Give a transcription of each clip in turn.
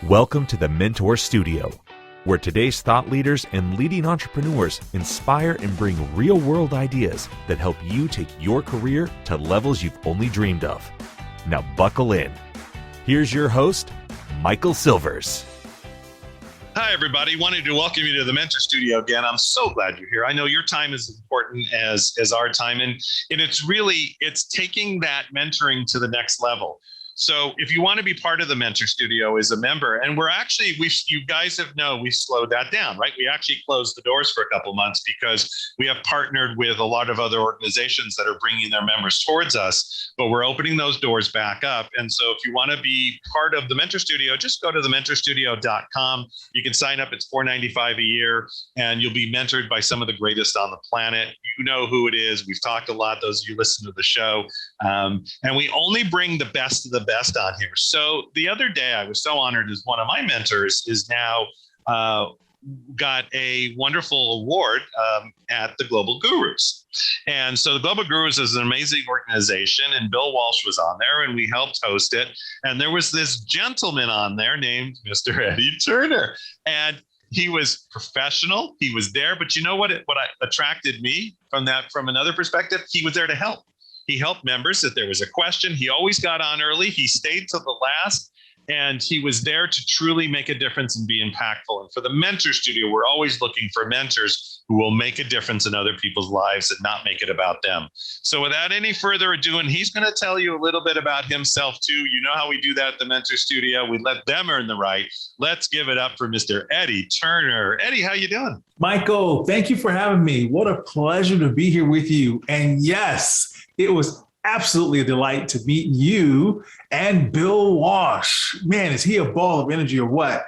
Welcome to the Mentor Studio, where today's thought leaders and leading entrepreneurs inspire and bring real-world ideas that help you take your career to levels you've only dreamed of. Now buckle in. Here's your host, Michael Silvers. Hi, everybody. Wanted to welcome you to the Mentor Studio again. I'm so glad you're here. I know your time is important as our time, and it's taking that mentoring to the next level. So if you want to be part of the Mentor Studio as a member, and you guys have known we slowed that down, right? We actually closed the doors for a couple months because we have partnered with a lot of other organizations that are bringing their members towards us, but we're opening those doors back up. And so if you want to be part of the Mentor Studio, just go to thementorsstudio.com. You can sign up. It's $4.95 a year, and you'll be mentored by some of the greatest on the planet. You know who it is. We've talked a lot, those of you listen to the show. And we only bring the best of the best on here. So the other day, I was so honored as one of my mentors is now got a wonderful award at the Global Gurus. And so the Global Gurus is an amazing organization, and Bill Walsh was on there, and we helped host it. And there was this gentleman on there named Mr. Eddie Turner. And he was professional. He was there. But you know what attracted me from another perspective? He was there to help. He helped members if there was a question. He always got on early. He stayed till the last, and he was there to truly make a difference and be impactful. And for the Mentor Studio, we're always looking for mentors who will make a difference in other people's lives and not make it about them. So without any further ado, and he's going to tell you a little bit about himself too. You know how we do that at the Mentor Studio. We let them earn the right. Let's give it up for Mr. Eddie Turner. Eddie, how you doing? Michael, thank you for having me. What a pleasure to be here with you. And yes, it was absolutely a delight to meet you and Bill Walsh. Man, is he a ball of energy or what?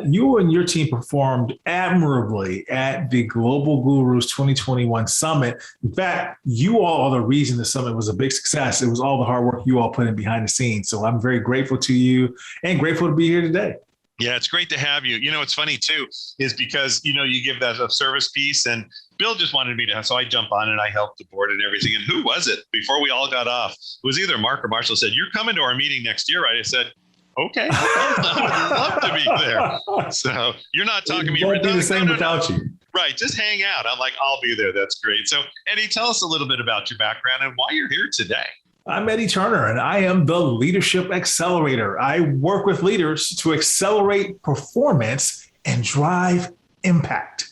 You and your team performed admirably at the Global Gurus 2021 Summit. In fact, you all are the reason the summit was a big success. It was all the hard work you all put in behind the scenes. So I'm very grateful to you and grateful to be here today. Yeah, it's great to have you. You know, it's funny too, is because, you give that a service piece, and Bill just wanted me to, so I jump on and I helped the board and everything. And who was it before we all got off? It was either Mark or Marshall said, "You're coming to our meeting next year, right?" I said, okay, I would love to be there. So you're not talking to me. Won't be the same without you. Right, just hang out. I'm like, I'll be there. That's great. So Eddie, tell us a little bit about your background and why you're here today. I'm Eddie Turner, and I am the Leadership Accelerator. I work with leaders to accelerate performance and drive impact.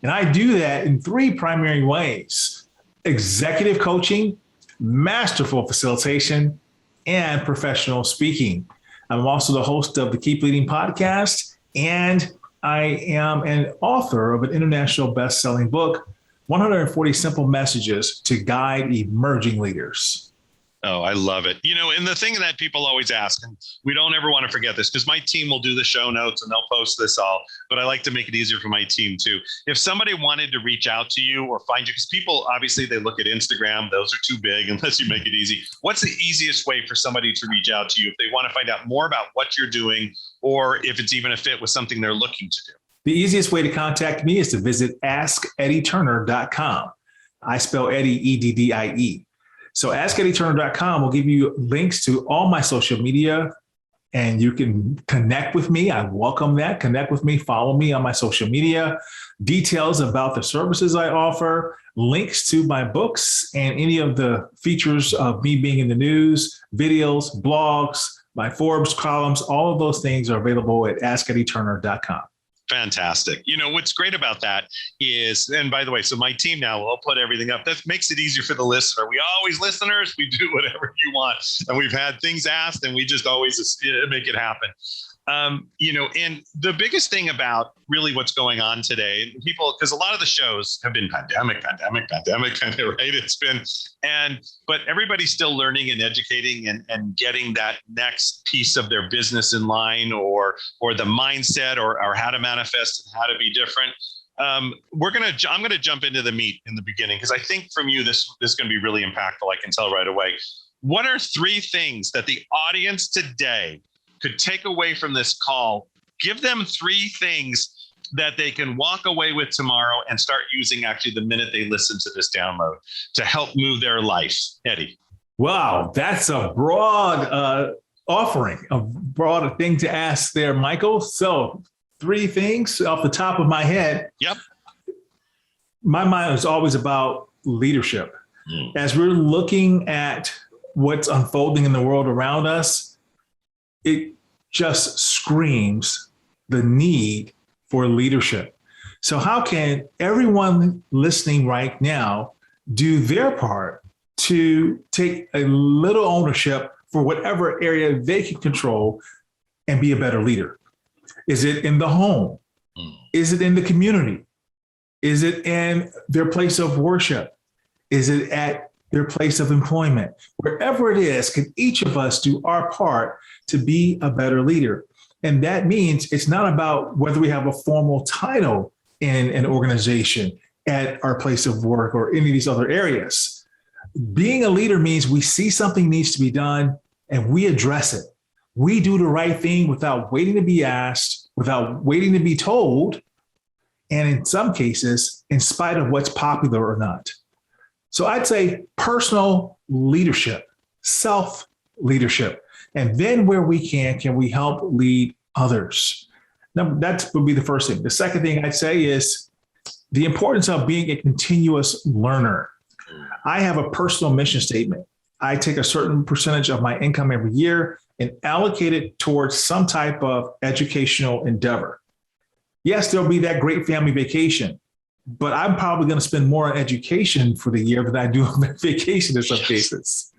And I do that in three primary ways: executive coaching, masterful facilitation, and professional speaking. I'm also the host of the Keep Leading podcast, and I am an author of an international best-selling book, 140 Simple Messages to Guide Emerging Leaders. Oh, I love it. And the thing that people always ask, and we don't ever want to forget this because my team will do the show notes and they'll post this all, but I like to make it easier for my team too. If somebody wanted to reach out to you or find you, because people, obviously they look at Instagram, those are too big unless you make it easy. What's the easiest way for somebody to reach out to you if they want to find out more about what you're doing, or if it's even a fit with something they're looking to do? The easiest way to contact me is to visit askeddieturner.com. I spell Eddie, Eddie. So askeddieturner.com will give you links to all my social media, and you can connect with me. I welcome that. Connect with me, follow me on my social media, details about the services I offer, links to my books, and any of the features of me being in the news, videos, blogs, my Forbes columns. All of those things are available at askeddieturner.com. Fantastic. What's great about that is, and by the way, so my team now will put everything up. That makes it easier for the listener. We always, listeners, we do whatever you want. And we've had things asked and we just always make it happen. And the biggest thing about really what's going on today, people, because a lot of the shows have been pandemic, kind of, right? But everybody's still learning and educating and getting that next piece of their business in line, or the mindset, or how to manifest and how to be different. I'm going to jump into the meat in the beginning, because I think from you, this is going to be really impactful. I can tell right away. What are three things that the audience today could take away from this call? Give them three things that they can walk away with tomorrow and start using actually the minute they listen to this download to help move their life. Eddie. Wow, that's a broad offering, a broad thing to ask there, Michael. So 3 things off the top of my head. Yep. My mind is always about leadership. As we're looking at what's unfolding in the world around us, it just screams the need for leadership. So how can everyone listening right now do their part to take a little ownership for whatever area they can control and be a better leader? Is it in the home? Is it in the community? Is it in their place of worship? Is it at their place of employment? Wherever it is, can each of us do our part to be a better leader? And that means it's not about whether we have a formal title in an organization, at our place of work, or any of these other areas. Being a leader means we see something needs to be done and we address it. We do the right thing without waiting to be asked, without waiting to be told, and in some cases, in spite of what's popular or not. So I'd say personal leadership, self-leadership, and then where we can we help lead others? Now, that would be the first thing. The second thing I'd say is the importance of being a continuous learner. I have a personal mission statement. I take a certain percentage of my income every year and allocate it towards some type of educational endeavor. Yes, there'll be that great family vacation, but I'm probably going to spend more on education for the year than I do on vacation in some cases.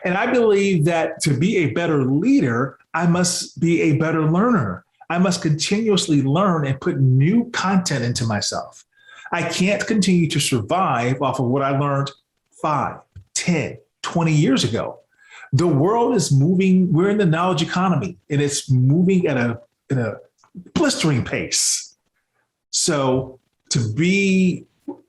And I believe that to be a better leader, I must be a better learner. I must continuously learn and put new content into myself. I can't continue to survive off of what I learned 5, 10, 20 years ago. The world is moving. We're in the knowledge economy, and it's moving at a blistering pace. So to be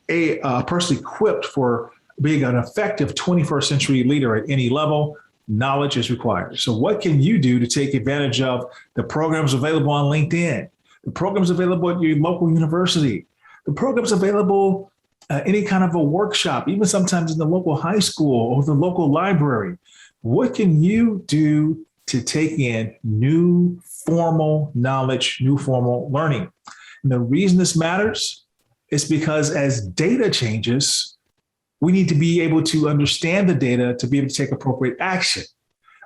a person equipped for being an effective 21st century leader at any level, knowledge is required. So what can you do to take advantage of the programs available on LinkedIn, the programs available at your local university, the programs available any kind of a workshop, even sometimes in the local high school or the local library? What can you do to take in new formal knowledge, new formal learning? And the reason this matters is because as data changes, we need to be able to understand the data to be able to take appropriate action.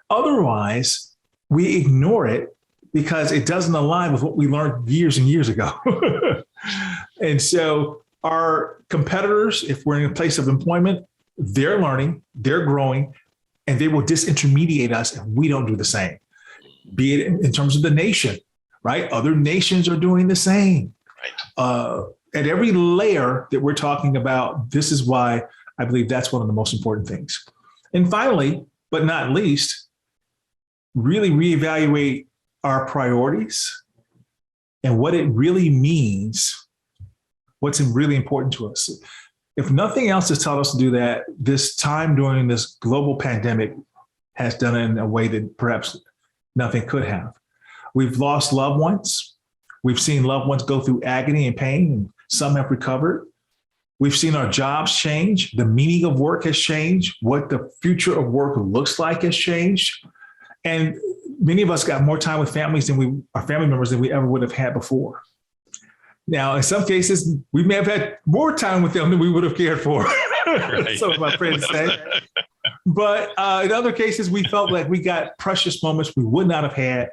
Otherwise, we ignore it because it doesn't align with what we learned years and years ago. And so our competitors, if we're in a place of employment, they're learning, they're growing, and they will disintermediate us if we don't do the same. Be it in terms of the nation, right? Other nations are doing the same. Right. At every layer that we're talking about, this is why I believe that's one of the most important things. And finally, but not least, really reevaluate our priorities and what it really means, what's really important to us. If nothing else has taught us to do that, this time during this global pandemic has done it in a way that perhaps nothing could have. We've lost loved ones. We've seen loved ones go through agony and pain, and some have recovered. We've seen our jobs change. The meaning of work has changed. What the future of work looks like has changed. And many of us got more time with families our family members than we ever would have had before. Now, in some cases, we may have had more time with them than we would have cared for, right. Some of my friends say. But in other cases, we felt like we got precious moments we would not have had.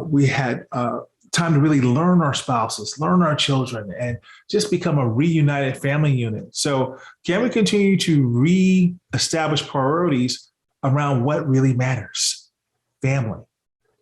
We had time to really learn our spouses, learn our children, and just become a reunited family unit. So can we continue to reestablish priorities around what really matters? Family,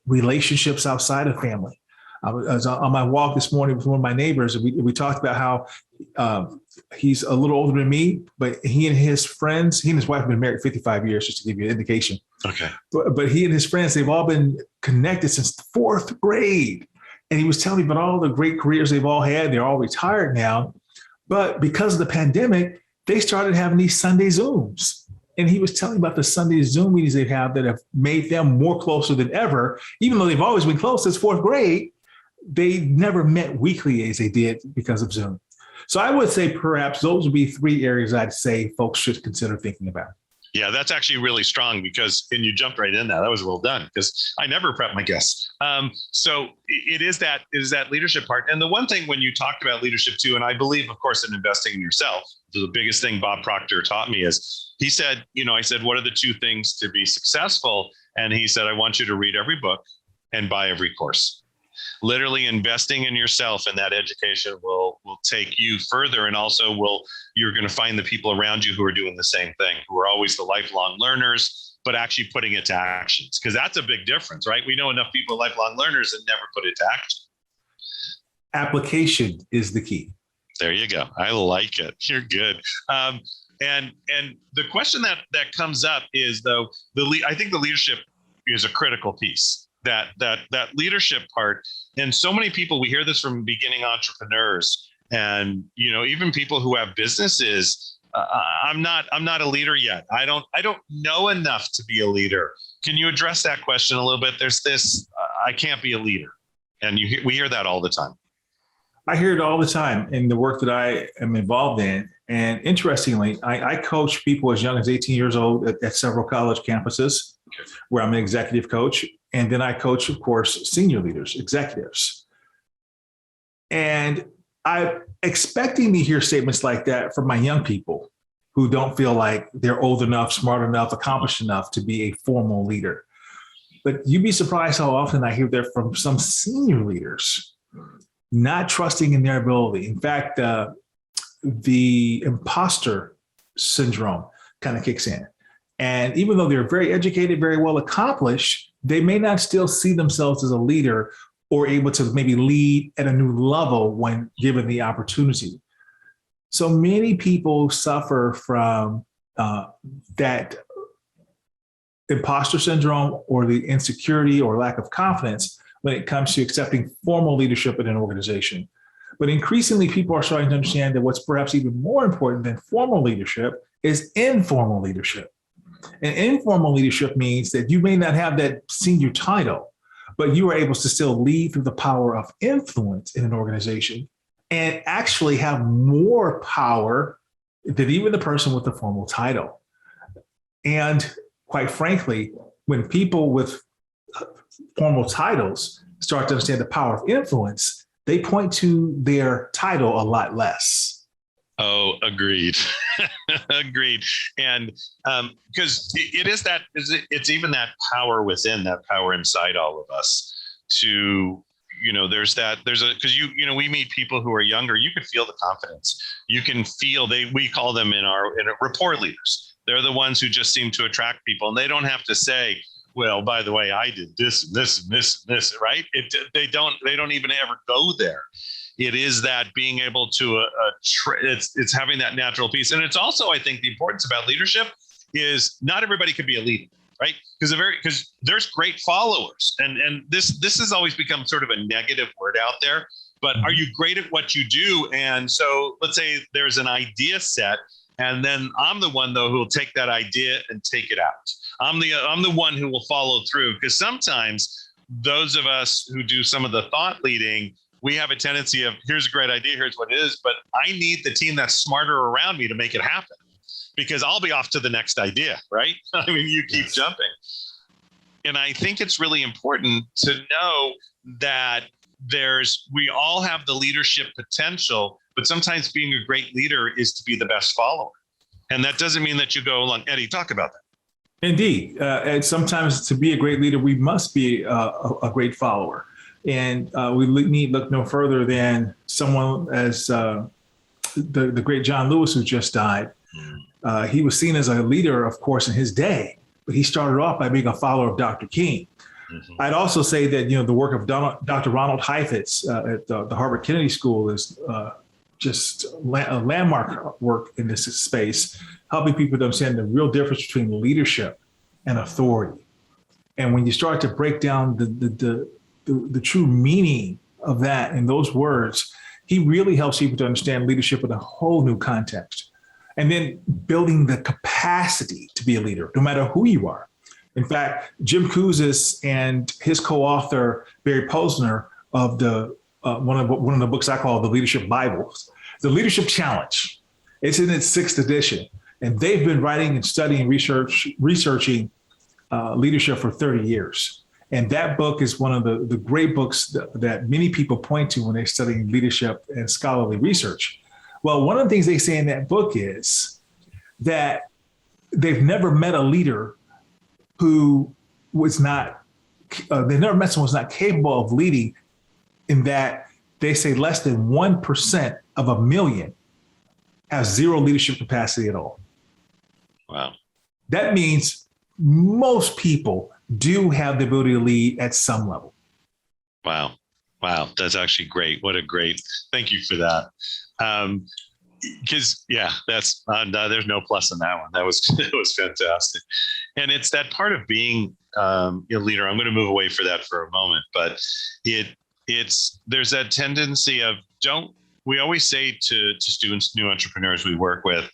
relationships outside of family. I was on my walk this morning with one of my neighbors, and we talked about how he's a little older than me, but he and his friends, he and his wife have been married 55 years, just to give you an indication. Okay. But he and his friends, they've all been connected since the 4th grade. And he was telling me about all the great careers they've all had. They're all retired now. But because of the pandemic, they started having these Sunday Zooms. And he was telling about the Sunday Zoom meetings they have that have made them more closer than ever. Even though they've always been close since 4th grade, they never met weekly as they did because of Zoom. So I would say perhaps those would be 3 areas I'd say folks should consider thinking about. Yeah, that's actually really strong and you jumped right in that. That was well done because I never prep my guests. So it is that leadership part. And the one thing when you talked about leadership too, and I believe, of course, in investing in yourself, the biggest thing Bob Proctor taught me is he said, I said, what are the two things to be successful? And he said, I want you to read every book and buy every course. Literally investing in yourself, and that education will take you further. And also you're going to find the people around you who are doing the same thing, who are always the lifelong learners, but actually putting it to actions. Because that's a big difference, right? We know enough people, lifelong learners, and never put it to action. Application is the key. There you go. I like it. You're good. And the question that comes up is, though, I think the leadership is a critical piece. That leadership part. And so many people, we hear this from beginning entrepreneurs and, even people who have businesses. I'm not a leader yet. I don't know enough to be a leader. Can you address that question a little bit? There's this, I can't be a leader. And we hear that all the time. I hear it all the time in the work that I am involved in. And interestingly, I coach people as young as 18 years old at several college campuses where I'm an executive coach. And then I coach, of course, senior leaders, executives. And I'm expecting to hear statements like that from my young people who don't feel like they're old enough, smart enough, accomplished enough to be a formal leader. But you'd be surprised how often I hear that from some senior leaders, not trusting in their ability. In fact, the imposter syndrome kind of kicks in. And even though they're very educated, very well accomplished, they may not still see themselves as a leader or able to maybe lead at a new level when given the opportunity. So many people suffer from that imposter syndrome or the insecurity or lack of confidence when it comes to accepting formal leadership in an organization. But increasingly, people are starting to understand that what's perhaps even more important than formal leadership is informal leadership. And informal leadership means that you may not have that senior title, but you are able to still lead through the power of influence in an organization and actually have more power than even the person with the formal title. And quite frankly, when people with formal titles start to understand the power of influence, they point to their title a lot less. Oh, agreed. Agreed. And because it's even that power within, that power inside all of us to, we meet people who are younger. You can feel the confidence. You can feel we call them in our rapport leaders. They're the ones who just seem to attract people, and they don't have to say, well, by the way, I did this and this and this and this, right? They don't even ever go there. It is that being able to, it's having that natural piece. And it's also, I think, the importance about leadership is not everybody could be a leader, right? Because there's great followers. And this has always become sort of a negative word out there. But are you great at what you do? And so let's say there's an idea set, and then I'm the one, though, who will take that idea and take it out. I'm the one who will follow through, because sometimes those of us who do some of the thought leading, we have a tendency of, here's a great idea, here's what it is, but I need the team that's smarter around me to make it happen, because I'll be off to the next idea, right? I mean, you keep jumping. And I think it's really important to know that we all have the leadership potential, but sometimes being a great leader is to be the best follower. And that doesn't mean that you go along. Eddie, talk about that. Indeed. And sometimes to be a great leader, we must be a great follower. And we need look no further than someone as the great John Lewis, who just died. He was seen as a leader, of course, in his day, but he started off by being a follower of Dr. King. Mm-hmm. I'd also say that, the work of Dr. Ronald Heifetz at the Harvard Kennedy School is just a landmark work in this space, helping people to understand the real difference between leadership and authority. And when you start to break down the true meaning of that in those words, he really helps people to understand leadership in a whole new context. And then building the capacity to be a leader, no matter who you are. In fact, Jim Kouzes and his co-author, Barry Posner, of one of the books I call the Leadership Bible, the Leadership Challenge. It's in its 6th edition. And they've been writing and studying, researching leadership for 30 years. And that book is one of the great books that many people point to when they're studying leadership and scholarly research. Well, one of the things they say in that book is that they've never met a leader who was not, they've never met someone who's not capable of leading, in that they say less than 1% of a million have zero leadership capacity at all. Wow. That means most people do have the ability to lead at some level. Wow. Wow. That's actually great. Thank you for that. Because that's there's no plus in that one. That was it was fantastic, and it's that part of being a leader. I'm going to move away for that for a moment, but there's that tendency of we always say to students, new entrepreneurs we work with,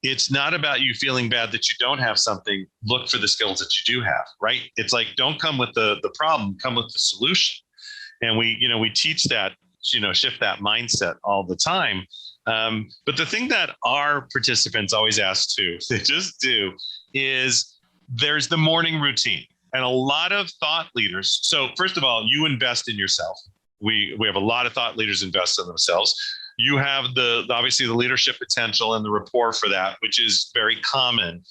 it's not about you feeling bad that you don't have something. Look for the skills that you do have, right? It's like, don't come with the problem, come with the solution. And we teach that, shift that mindset all the time. But the thing that our participants always ask too, they just do, is there's the morning routine. And a lot of thought leaders. So first of all, you invest in yourself. We have a lot of thought leaders invest in themselves. You have obviously the leadership potential and the rapport for that, which is very common.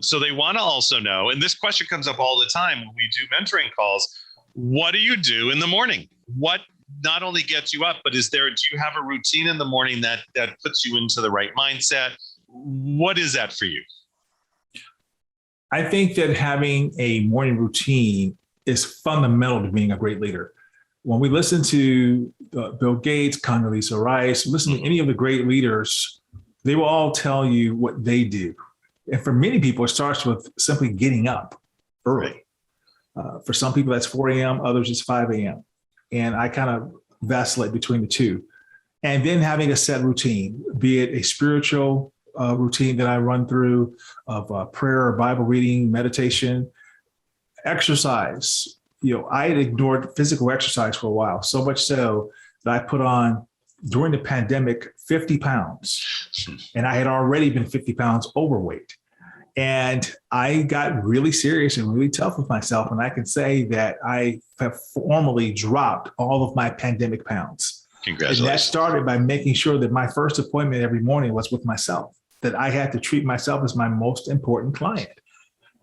So they want to also know, and this question comes up all the time when we do mentoring calls, what do you do in the morning? What not only gets you up, but do you have a routine in the morning that puts you into the right mindset? What is that for you? I think that having a morning routine is fundamental to being a great leader. When we listen to Bill Gates, Condoleezza Rice, listen to any of the great leaders, they will all tell you what they do. And for many people, it starts with simply getting up early. For some people, that's 4 a.m., others it's 5 a.m. And I kind of vacillate between the two. And then having a set routine, be it a spiritual routine that I run through of prayer or Bible reading, meditation, exercise. I had ignored physical exercise for a while, so much so that I put on, during the pandemic, 50 pounds. And I had already been 50 pounds overweight. And I got really serious and really tough with myself. And I can say that I have formally dropped all of my pandemic pounds. Congratulations. And that started by making sure that my first appointment every morning was with myself, that I had to treat myself as my most important client.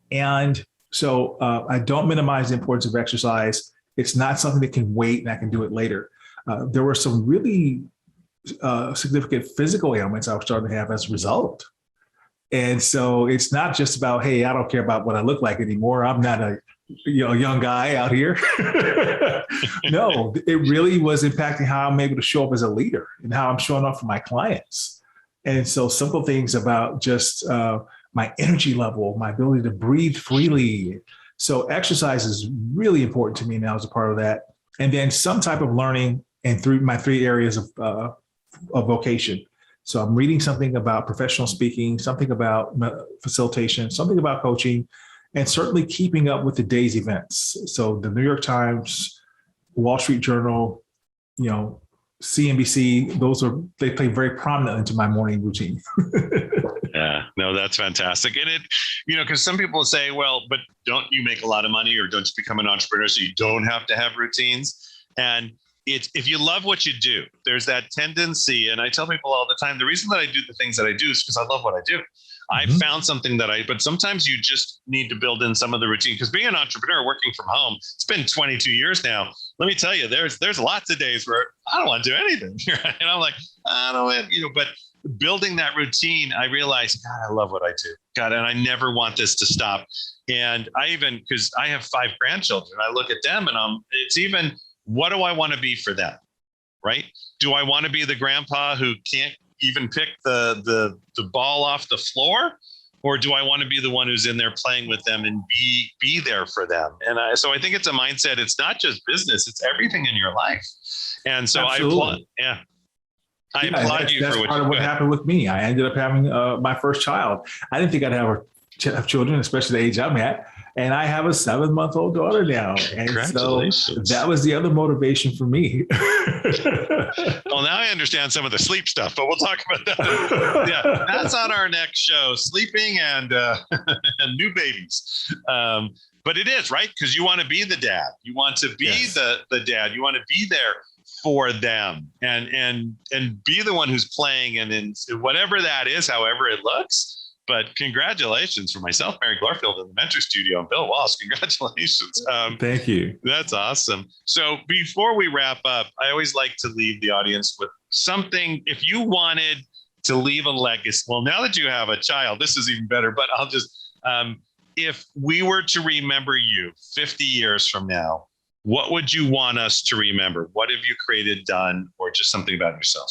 And so I don't minimize the importance of exercise. It's not something that can wait and I can do it later. There were some really significant physical ailments I was starting to have as a result. And so it's not just about, hey, I don't care about what I look like anymore. I'm not a young guy out here. No, it really was impacting how I'm able to show up as a leader and how I'm showing up for my clients. And so simple things about just my energy level, my ability to breathe freely. So exercise is really important to me now as a part of that. And then some type of learning and through my 3 areas of vocation. So I'm reading something about professional speaking, something about facilitation, something about coaching, and certainly keeping up with the day's events. So the New York Times, Wall Street Journal, CNBC, they play very prominent into my morning routine. Yeah, no, that's fantastic. And because some people say, well, but don't you make a lot of money or don't you become an entrepreneur so you don't have to have routines? And if you love what you do, there's that tendency. And I tell people all the time, the reason that I do the things that I do is because I love what I do. I found something but sometimes you just need to build in some of the routine, because being an entrepreneur working from home, it's been 22 years now. Let me tell you, there's lots of days where I don't want to do anything. And I'm like, I don't want, but building that routine, I realized, God, I love what I do. God, and I never want this to stop. And because I have 5 grandchildren, I look at them and it's even, what do I want to be for them? Right? Do I want to be the grandpa who can't even pick the ball off the floor? Or do I want to be the one who's in there playing with them and be there for them? And so I think it's a mindset. It's not just business, it's everything in your life. And so Absolutely. I applaud you for that's part of what happened with me. I ended up having my first child. I didn't think I'd have children, especially the age I'm at. And I have a 7-month-old daughter now. And so that was the other motivation for me. Well, now I understand some of the sleep stuff, but we'll talk about that. Yeah, that's on our next show, sleeping and and new babies. But it is, right? Because you want to be the dad. You want to be the dad. You want to be there for them and be the one who's playing and in whatever that is, however it looks. But congratulations for myself, Mary Glorfield, in the Mentor Studio, and Bill Walsh. Congratulations. Thank you. That's awesome. So before we wrap up, I always like to leave the audience with something. If you wanted to leave a legacy, well, now that you have a child, this is even better, but I'll just, if we were to remember you 50 years from now, what would you want us to remember? What have you created, done, or just something about yourself?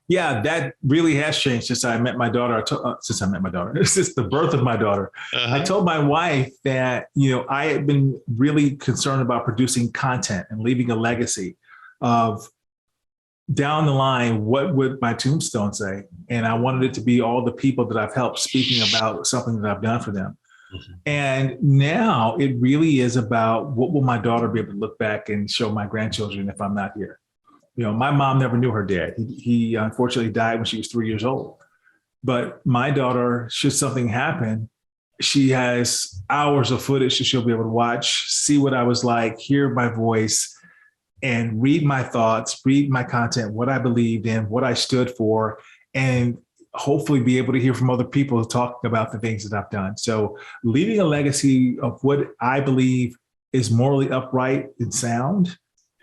Yeah, that really has changed since I met my daughter. Since the birth of my daughter. I told my wife that, I had been really concerned about producing content and leaving a legacy of down the line, what would my tombstone say? And I wanted it to be all the people that I've helped speaking about something that I've done for them. And now it really is about what will my daughter be able to look back and show my grandchildren if I'm not here. My mom never knew her dad. He unfortunately died when she was 3 years old. But my daughter, should something happen, she has hours of footage that she'll be able to watch, see what I was like, hear my voice, and read my thoughts, read my content, what I believed in, what I stood for, and hopefully be able to hear from other people talking about the things that I've done. So leaving a legacy of what I believe is morally upright and sound,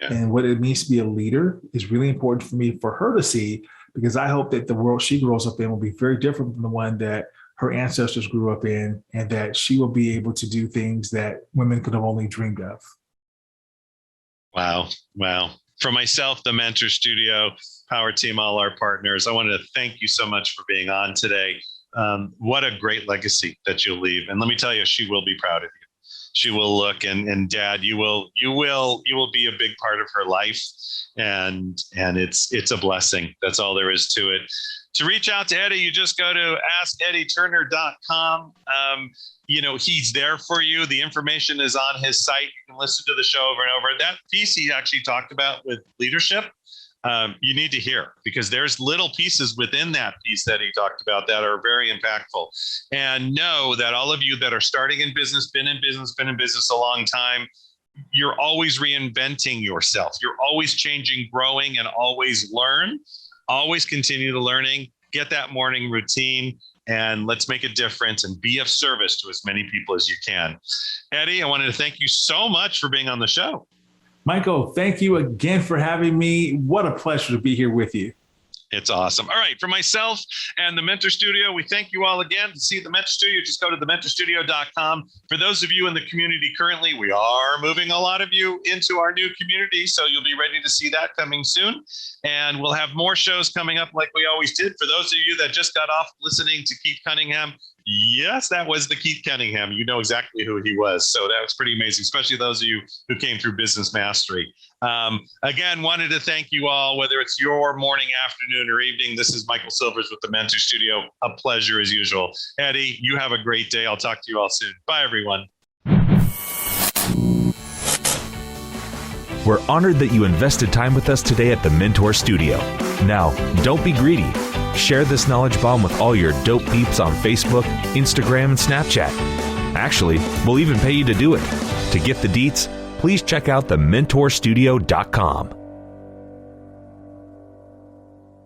and what it means to be a leader is really important for me, for her to see, because I hope that the world she grows up in will be very different from the one that her ancestors grew up in, and that she will be able to do things that women could have only dreamed of. Wow. For myself, the Mentor Studio, Power Team, all our partners, I wanted to thank you so much for being on today. What a great legacy that you'll leave. And let me tell you, she will be proud of you. She will look and Dad, you will be a big part of her life. And it's a blessing. That's all there is to it. To reach out to Eddie, you just go to askeddieturner.com. He's there for you. The information is on his site. You can listen to the show over and over. That piece he actually talked about with leadership, you need to hear, because there's little pieces within that piece that he talked about that are very impactful. And know that all of you that are starting in business, been in business a long time, you're always reinventing yourself. You're always changing, growing, and always learn. Always continue the learning. Get that morning routine, and let's make a difference and be of service to as many people as you can. Eddie, I wanted to thank you so much for being on the show. Michael, thank you again for having me. What a pleasure to be here with you. It's awesome. All right. For myself and the Mentor Studio, we thank you all again. To see the Mentor Studio, just go to thementorstudio.com. For those of you in the community currently, we are moving a lot of you into our new community, so you'll be ready to see that coming soon. And we'll have more shows coming up like we always did. For those of you that just got off listening to Keith Cunningham, yes, that was the Keith Cunningham. You know exactly who he was. So that was pretty amazing, especially those of you who came through Business Mastery. Again, wanted to thank you all, whether it's your morning, afternoon, or evening. This is Michael Silvers with the Mentor Studio. A pleasure as usual. Eddie, you have a great day. I'll talk to you all soon. Bye, everyone. We're honored that you invested time with us today at the Mentor Studio. Now, don't be greedy. Share this knowledge bomb with all your dope peeps on Facebook, Instagram, and Snapchat. Actually, we'll even pay you to do it. To get the deets, please check out thementorsstudio.com.